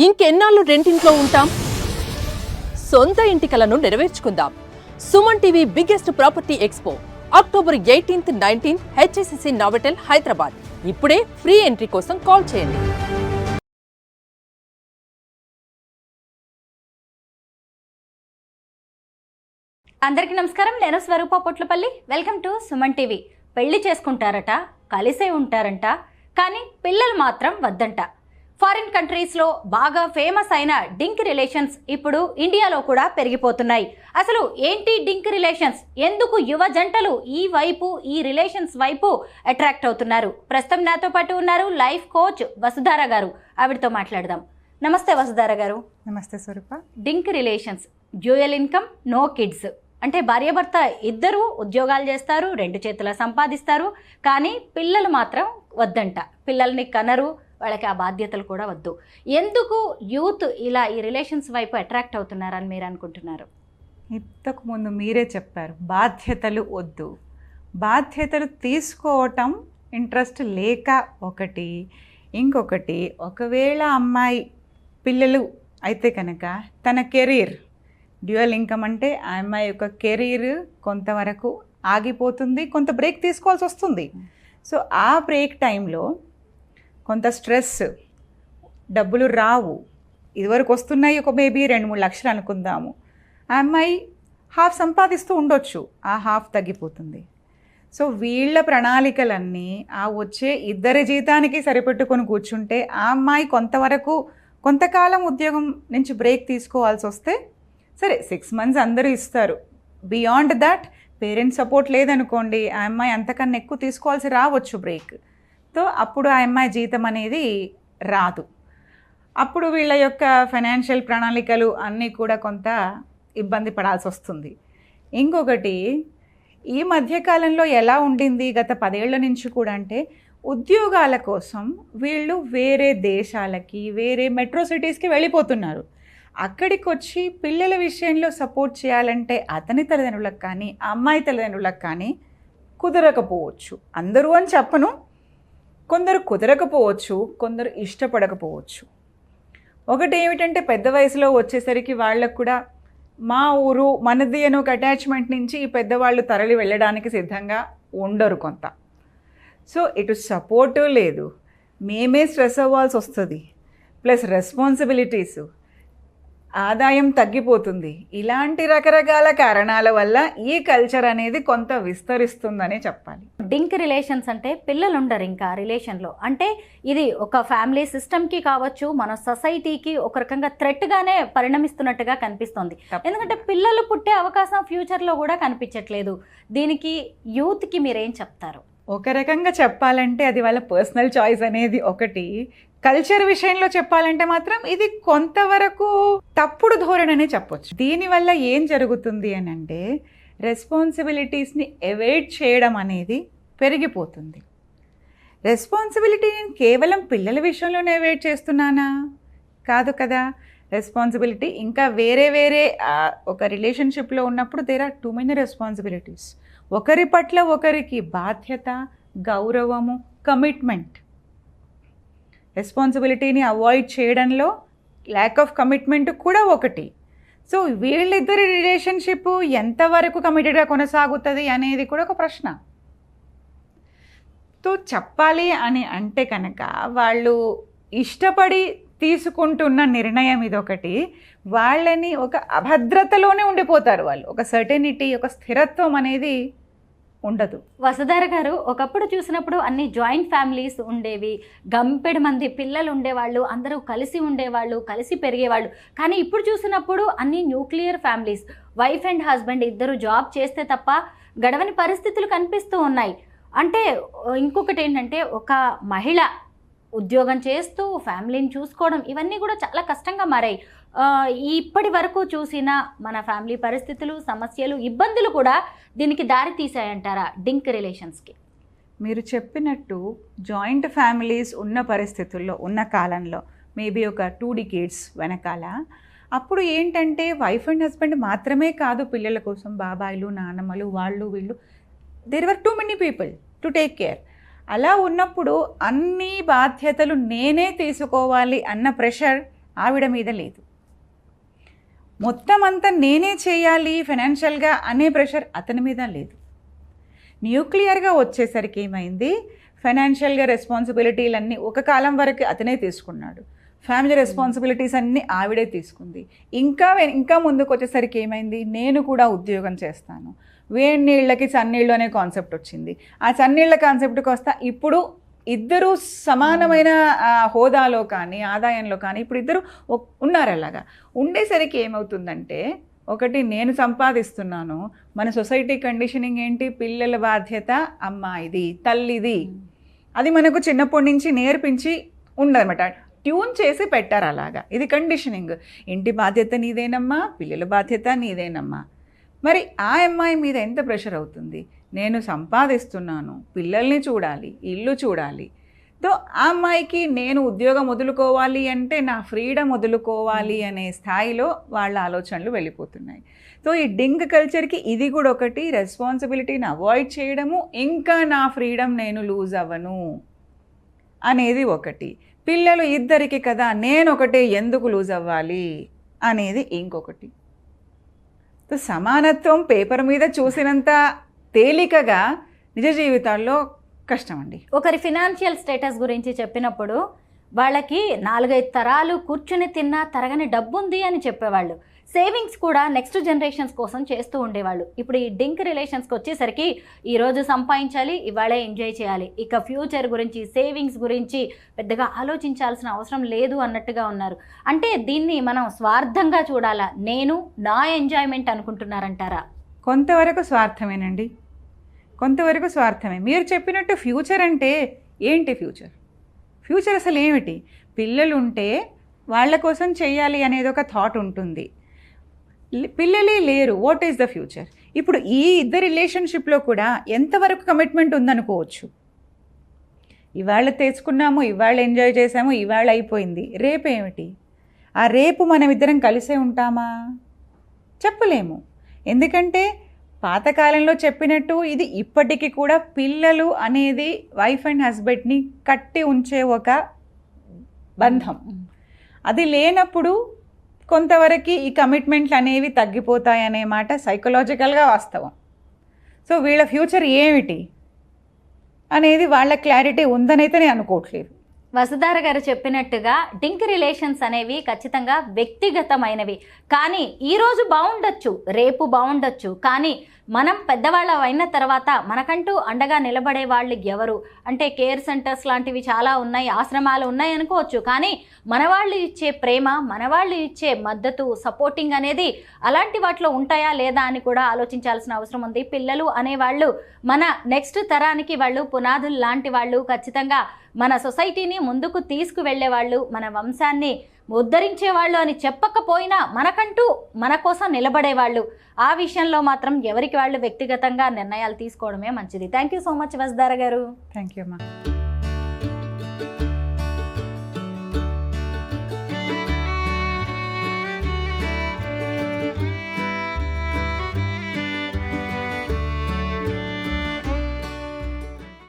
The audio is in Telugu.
ఇంకెన్నాళ్ళు రెంటింట్లో ఉంటాం? సొంత ఇంటి కలను నెరవేర్చుకుందాం. Suman TV biggest property expo October 18th, 19th HSCC Novotel Hyderabad. ఇప్పుడే ఫ్రీ ఎంట్రీ కోసం కాల్ చేయండి. అందరికీ నమస్కారం. నేను Swarupa Potlapalli. Welcome to Suman TV. పెళ్లి చేసుకుంటారట, కలిసే ఉంటారంట, కానీ పిల్లలు మాత్రం వద్దంట. ఫారిన్ కంట్రీస్లో బాగా ఫేమస్ అయిన డింక్ రిలేషన్స్ ఇప్పుడు ఇండియాలో కూడా పెరిగిపోతున్నాయి. అసలు ఏంటి డింక్ రిలేషన్స్? ఎందుకు యువ జంటలు ఈ రిలేషన్స్ వైపు అట్రాక్ట్ అవుతున్నారు? ప్రస్తుతం నాతో పాటు ఉన్నారు లైఫ్ కోచ్ వసుధార గారు. ఆవిడతో మాట్లాడదాం. నమస్తే వసుధార గారు. నమస్తే Swarupa. DINK relations, dual income, no kids అంటే భార్యాభర్త ఇద్దరు ఉద్యోగాలు చేస్తారు, 2 చేతుల సంపాదిస్తారు, కానీ పిల్లలు మాత్రం వద్దంట. పిల్లల్ని కనరు, వాళ్ళకి ఆ బాధ్యతలు కూడా వద్దు. ఎందుకు యూత్ ఇలా ఈ రిలేషన్స్ వైపు అట్రాక్ట్ అవుతున్నారని మీరు అనుకుంటున్నారు? ఇంతకు ముందు మీరే చెప్పారు, బాధ్యతలు వద్దు. బాధ్యతలు తీసుకోవటం ఇంట్రెస్ట్ లేక ఒకటి, ఇంకొకటి ఒకవేళ అమ్మాయి పిల్లలు అయితే కనుక తన కెరీర్, డ్యూయల్ ఇన్కమ్ అంటే ఆ అమ్మాయి యొక్క కెరీర్ కొంతవరకు ఆగిపోతుంది, కొంత బ్రేక్ తీసుకోవాల్సి వస్తుంది. సో ఆ బ్రేక్ టైంలో కొంత స్ట్రెస్, డబ్బులు రావు, ఇదివరకు వస్తున్నాయి ఒక మేబీ 2-3 లక్షలు అనుకుందాము, ఆ అమ్మాయి హాఫ్ సంపాదిస్తూ ఉండొచ్చు, ఆ హాఫ్ తగ్గిపోతుంది. సో వీళ్ళ ప్రణాళికలన్నీ ఆ వచ్చే ఇద్దరి జీతానికి సరిపెట్టుకొని కూర్చుంటే ఆ అమ్మాయి కొంతకాలం ఉద్యోగం నుంచి బ్రేక్ తీసుకోవాల్సి వస్తే సరే 6 months అందరూ ఇస్తారు. బియాండ్ దట్ పేరెంట్స్ సపోర్ట్ లేదనుకోండి, ఆ అమ్మాయి అంతకన్నా ఎక్కువ తీసుకోవాల్సి రావచ్చు బ్రేక్. తో అప్పుడు ఆ అమ్మాయి జీతం అనేది రాదు. అప్పుడు వీళ్ళ యొక్క ఫైనాన్షియల్ ప్రణాళికలు అన్నీ కూడా కొంత ఇబ్బంది పడాల్సి వస్తుంది. ఇంకొకటి, ఈ మధ్యకాలంలో ఎలా ఉండింది గత 10 ఏళ్ల నుంచి కూడా అంటే, ఉద్యోగాల కోసం వీళ్ళు వేరే దేశాలకి, వేరే మెట్రో సిటీస్కి వెళ్ళిపోతున్నారు. అక్కడికి వచ్చి పిల్లల విషయంలో సపోర్ట్ చేయాలంటే అతని తల్లిదండ్రులకు కానీ ఆ అమ్మాయి తల్లిదండ్రులకు కానీ కుదరకపోవచ్చు. అందరూ అని చెప్పను, కొందరు కుదరకపోవచ్చు, కొందరు ఇష్టపడకపోవచ్చు. ఒకటి ఏమిటంటే, పెద్ద వయసులో వచ్చేసరికి వాళ్ళకు కూడా మా ఊరు మనది అని ఒక అటాచ్మెంట్ నుంచి ఈ పెద్దవాళ్ళు తరలి వెళ్ళడానికి సిద్ధంగా ఉండరు కొంత. సో ఇటు సపోర్టు లేదు, మేమే స్ట్రెస్ అవ్వాల్సి వస్తుంది, ప్లస్ రెస్పాన్సిబిలిటీసు, ఆదాయం తగ్గిపోతుంది. ఇలాంటి రకరకాల కారణాల వల్ల ఈ కల్చర్ అనేది కొంత విస్తరిస్తుందనే చెప్పాలి. డింక్ రిలేషన్స్ అంటే పిల్లలు ఉండరు ఇంకా రిలేషన్లో. అంటే ఇది ఒక ఫ్యామిలీ సిస్టమ్కి కావచ్చు, మన సొసైటీకి ఒక రకంగా థ్రెట్గానే పరిణమిస్తున్నట్టుగా కనిపిస్తుంది. ఎందుకంటే పిల్లలు పుట్టే అవకాశం ఫ్యూచర్లో కూడా కనిపించట్లేదు. దీనికి యూత్కి మీరేం చెప్తారు? ఒక రకంగా చెప్పాలంటే అది వాళ్ళ పర్సనల్ చాయిస్ అనేది ఒకటి. కల్చర్ విషయంలో చెప్పాలంటే మాత్రం ఇది కొంతవరకు తప్పుడు ధోరణనే చెప్పొచ్చు. దీనివల్ల ఏం జరుగుతుంది అని అంటే, రెస్పాన్సిబిలిటీస్ని అవాయిడ్ చేయడం అనేది పెరిగిపోతుంది. రెస్పాన్సిబిలిటీని కేవలం పిల్లల విషయంలోనే అవాయిడ్ చేస్తున్నానా? కాదు కదా. రెస్పాన్సిబిలిటీ ఇంకా వేరే ఒక రిలేషన్షిప్లో ఉన్నప్పుడు there are too many responsibilities. ఒకరి పట్ల ఒకరికి బాధ్యత, గౌరవము, కమిట్మెంట్. రెస్పాన్సిబిలిటీని అవాయిడ్ చేయడంలో ల్యాక్ ఆఫ్ కమిట్మెంట్ కూడా ఒకటి. సో వీళ్ళిద్దరి రిలేషన్షిప్ ఎంతవరకు కమిటెడ్గా కొనసాగుతుంది అనేది కూడా ఒక ప్రశ్న. తో చెప్పాలి అని అంటే కనుక, వాళ్ళు ఇష్టపడి తీసుకుంటున్న నిర్ణయం ఇదొకటి. వాళ్ళని ఒక అభద్రతలోనే ఉండిపోతారు వాళ్ళు. ఒక సర్టెనిటీ, ఒక స్థిరత్వం అనేది ఉండదు. వసుధార గారు, ఒకప్పుడు చూసినప్పుడు అన్ని జాయింట్ ఫ్యామిలీస్ ఉండేవి, గంపెడు మంది పిల్లలు ఉండేవాళ్ళు, అందరూ కలిసి ఉండేవాళ్ళు, కలిసి పెరిగేవాళ్ళు. కానీ ఇప్పుడు చూసినప్పుడు అన్ని nuclear families, wife and husband ఇద్దరు జాబ్ చేస్తే తప్ప గడవని పరిస్థితులు కనిపిస్తూ ఉన్నాయి. అంటే ఇంకొకటి ఏంటంటే, ఒక మహిళ ఉద్యోగం చేస్తూ ఫ్యామిలీని చూసుకోవడం, ఇవన్నీ కూడా చాలా కష్టంగా మారాయి. ఇప్పటి వరకు చూసిన మన ఫ్యామిలీ పరిస్థితులు, సమస్యలు, ఇబ్బందులు కూడా దీనికి దారి తీసాయంటారా డింక్ రిలేషన్స్కి? మీరు చెప్పినట్టు జాయింట్ ఫ్యామిలీస్ ఉన్న పరిస్థితుల్లో, ఉన్న కాలంలో మేబీ ఒక 2 decades వెనకాల, అప్పుడు ఏంటంటే వైఫ్ అండ్ హస్బెండ్ మాత్రమే కాదు, పిల్లల కోసం బాబాయిలు, నాన్నమ్మలు, వాళ్ళు వీళ్ళు, there were too many people to take care. అలా ఉన్నప్పుడు అన్ని బాధ్యతలు నేనే తీసుకోవాలి అన్న ప్రెషర్ ఆవిడ మీద లేదు. మొత్తం అంతా నేనే చేయాలి ఫైనాన్షియల్గా అనే ప్రెషర్ అతని మీద లేదు. న్యూక్లియర్గా వచ్చేసరికి ఏమైంది, ఫైనాన్షియల్గా రెస్పాన్సిబిలిటీలన్నీ ఒక కాలం వరకు అతనే తీసుకున్నాడు, ఫ్యామిలీ రెస్పాన్సిబిలిటీస్ అన్నీ ఆవిడే తీసుకుంది. ఇంకా ముందుకు వచ్చేసరికి ఏమైంది, నేను కూడా ఉద్యోగం చేస్తాను, వేడి నీళ్ళకి చన్నీళ్ళు అనే కాన్సెప్ట్ వచ్చింది. ఆ చన్నీళ్ళ కాన్సెప్ట్కి వస్తా ఇప్పుడు ఇద్దరు సమానమైన హోదాలో కానీ ఆదాయంలో కానీ ఇప్పుడు ఇద్దరు ఉన్నారు. అలాగా ఉండేసరికి ఏమవుతుందంటే, ఒకటి నేను సంపాదిస్తున్నాను, మన సొసైటీ కండిషనింగ్ ఏంటి, పిల్లల బాధ్యత అమ్మాయిది, తల్లిది, అది మనకు చిన్నప్పటి నుంచి నేర్పించి ఉండదన్నమాట, ట్యూన్ చేసి పెట్టారు అలాగా. ఇది కండిషనింగ్. ఇంటి బాధ్యత నీదేనమ్మా, పిల్లల బాధ్యత నీదేనమ్మా. మరి ఆ అమ్మాయి మీద ఎంత ప్రెషర్ అవుతుంది, నేను సంపాదిస్తున్నాను, పిల్లల్ని చూడాలి, ఇల్లు చూడాలి. తో ఆ అమ్మాయికి నేను ఉద్యోగం వదులుకోవాలి అంటే నా ఫ్రీడమ్ వదులుకోవాలి అనే స్థాయిలో వాళ్ళ ఆలోచనలు వెళ్ళిపోతున్నాయి. సో ఈ డింగ్ కల్చర్కి ఇది కూడా ఒకటి, రెస్పాన్సిబిలిటీని అవాయిడ్ చేయడము, ఇంకా నా ఫ్రీడమ్ నేను లూజ్ అవ్వను అనేది ఒకటి. పిల్లలు ఇద్దరికి కదా, నేను ఒకటే ఎందుకు లూజ్ అవ్వాలి అనేది ఇంకొకటి. సో సమానత్వం పేపర్ మీద చూసినంత తేలికగా నిజ జీవితాల్లో కష్టం అండి. ఒకరి ఫినాన్షియల్ స్టేటస్ గురించి చెప్పినప్పుడు వాళ్ళకి 4-5 తరాలు కూర్చుని తిన్నా తరగని డబ్బు ఉంది అని చెప్పేవాళ్ళు. సేవింగ్స్ కూడా నెక్స్ట్ జనరేషన్స్ కోసం చేస్తూ ఉండేవాళ్ళు. ఇప్పుడు ఈ డింక్ రిలేషన్స్కి వచ్చేసరికి ఈరోజు సంపాదించాలి, ఇవాళే ఎంజాయ్ చేయాలి, ఇక ఫ్యూచర్ గురించి సేవింగ్స్ గురించి పెద్దగా ఆలోచించాల్సిన అవసరం లేదు అన్నట్టుగా ఉన్నారు. అంటే దీన్ని మనం స్వార్థంగా చూడాలా, నేను నా ఎంజాయ్మెంట్ అనుకుంటున్నారంటారా? కొంతవరకు స్వార్థమేనండి, కొంతవరకు స్వార్థమే. మీరు చెప్పినట్టు ఫ్యూచర్ అంటే ఏంటి, ఫ్యూచర్ అసలు ఏమిటి? పిల్లలు ఉంటే వాళ్ళ కోసం చెయ్యాలి అనేది ఒక థాట్ ఉంటుంది. పిల్లలే లేరు, వాట్ ఈస్ ద ఫ్యూచర్? ఇప్పుడు ఈ ఇద్దరు రిలేషన్షిప్లో కూడా ఎంతవరకు కమిట్మెంట్ ఉందనుకోవచ్చు. ఇవాళ తెచ్చుకున్నాము, ఇవాళ ఎంజాయ్ చేసాము, ఇవాళ అయిపోయింది, రేపు ఏమిటి? ఆ రేపు మనం ఇద్దరం కలిసే ఉంటామా? చెప్పలేము. ఎందుకంటే పాతకాలంలో చెప్పినట్టు ఇది ఇప్పటికీ కూడా పిల్లలు అనేది వైఫ్ అండ్ హస్బెండ్ని కట్టి ఉంచే ఒక బంధం. అది లేనప్పుడు కొంతవరకు ఈ కమిట్మెంట్లు అనేవి తగ్గిపోతాయనే మాట సైకలాజికల్గా వాస్తవం. సో వీళ్ళ ఫ్యూచర్ ఏమిటి అనేది వాళ్ళ క్లారిటీ ఉందనైతే నేను అనుకోవట్లేదు. వసుధార గారు చెప్పినట్టుగా డింక్ రిలేషన్స్ అనేవి ఖచ్చితంగా వ్యక్తిగతమైనవి. కానీ ఈరోజు బాగుండొచ్చు, రేపు బాగుండొచ్చు, కానీ మనం పెద్దవాళ్ళం అయిన తర్వాత మనకంటూ అండగా నిలబడే వాళ్ళు ఎవరు అంటే కేర్ సెంటర్స్ లాంటివి చాలా ఉన్నాయి, ఆశ్రమాలు ఉన్నాయి అనుకోవచ్చు. కానీ మనవాళ్ళు ఇచ్చే ప్రేమ, మనవాళ్ళు ఇచ్చే మద్దతు, సపోర్టింగ్ అనేది అలాంటి వాటిలో ఉంటాయా లేదా అని కూడా ఆలోచించాల్సిన అవసరం ఉంది. పిల్లలు అనేవాళ్ళు మన నెక్స్ట్ తరానికి వాళ్ళు పునాదులు లాంటి వాళ్ళు. ఖచ్చితంగా మన సొసైటీని ముందుకు తీసుకువెళ్ళే వాళ్ళు, మన వంశాన్ని ఉద్ధరించేవాళ్ళు అని చెప్పకపోయినా మనకంటూ మన కోసం నిలబడేవాళ్ళు. ఆ విషయంలో మాత్రం ఎవరికి వాళ్ళు వ్యక్తిగతంగా నిర్ణయాలు తీసుకోవడమే మంచిది. Thank you so much Vasudhara garu. Thank you అమ్మా.